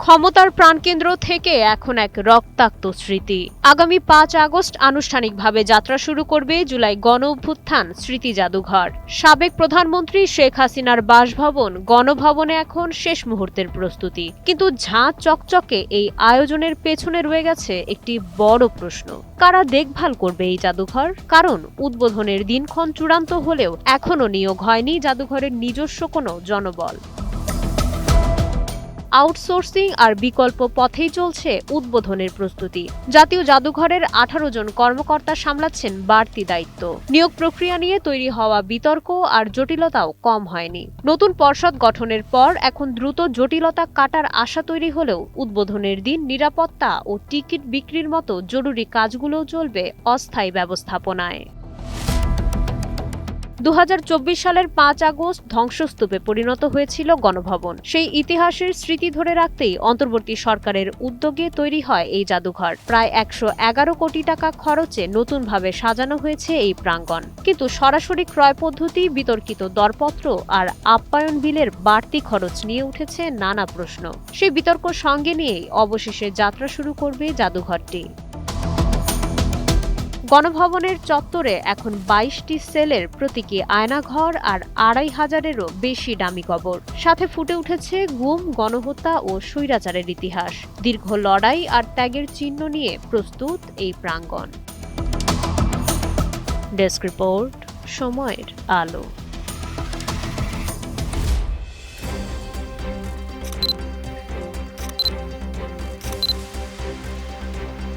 ক্ষমতার প্রাণকেন্দ্র থেকে এখন এক রক্তাক্ত স্মৃতি। আগামী ৫ আগস্ট আনুষ্ঠানিকভাবে যাত্রা শুরু করবে জুলাই গণঅভ্যুত্থান স্মৃতি জাদুঘর। সাবেক প্রধানমন্ত্রী শেখ হাসিনার বাসভবন গণভবনে এখন শেষ মুহূর্তের প্রস্তুতি। কিন্তু ঝাঁ চকচকে এই আয়োজনের পেছনে রয়ে গেছে একটি বড় প্রশ্ন, কারা দেখভাল করবে এই জাদুঘর? কারণ উদ্বোধনের দিনক্ষণ চূড়ান্ত হলেও এখনও নিয়োগ হয়নি জাদুঘরের নিজস্ব কোনো জনবল। আউটসোর্সিং আর বিকল্প পথেই চলছে উদ্বোধনের প্রস্তুতি। জাতীয় জাদুঘরের ১৮ জন কর্মকর্তা সামলাচ্ছেন বাড়তি দায়িত্ব। নিয়োগ প্রক্রিয়া নিয়ে তৈরি হওয়া বিতর্ক আর জটিলতাও কম হয়নি। নতুন পর্ষদ গঠনের পর এখন দ্রুত জটিলতা কাটার আশা তৈরি হলেও উদ্বোধনের দিন নিরাপত্তা ও টিকিট বিক্রির মতো জরুরি কাজগুলোও চলবে অস্থায়ী ব্যবস্থাপনায়। ২০২৪ সালের ৫ আগস্ট ধ্বংসস্তূপে পরিণত হয়েছিল গণভবন। সেই ইতিহাসের স্মৃতি ধরে রাখতেই অন্তর্বর্তী সরকারের উদ্যোগে তৈরি হয় এই জাদুঘর। প্রায় ১১১ কোটি টাকা খরচে নতুনভাবে সাজানো হয়েছে এই প্রাঙ্গণ। কিন্তু সরাসরি ক্রয় পদ্ধতি, বিতর্কিত দরপত্র আর আপ্যায়ন বিলের বাড়তি খরচ নিয়ে উঠেছে নানা প্রশ্ন। সেই বিতর্ক সঙ্গে নিয়েই অবশেষে যাত্রা শুরু করবে জাদুঘরটি। গণভবনের চত্বরে এখন ২২টি সেলের প্রতীকী আয়নাঘর আর ২৫০০-এরও বেশি ডামি কবর। সাথে ফুটে উঠেছে গুম, গণহত্যা ও স্বৈরাচারের ইতিহাস। দীর্ঘ লড়াই আর ত্যাগের চিহ্ন নিয়ে প্রস্তুত এই প্রাঙ্গণ। ডেস্ক রিপোর্ট, সময়ের আলো।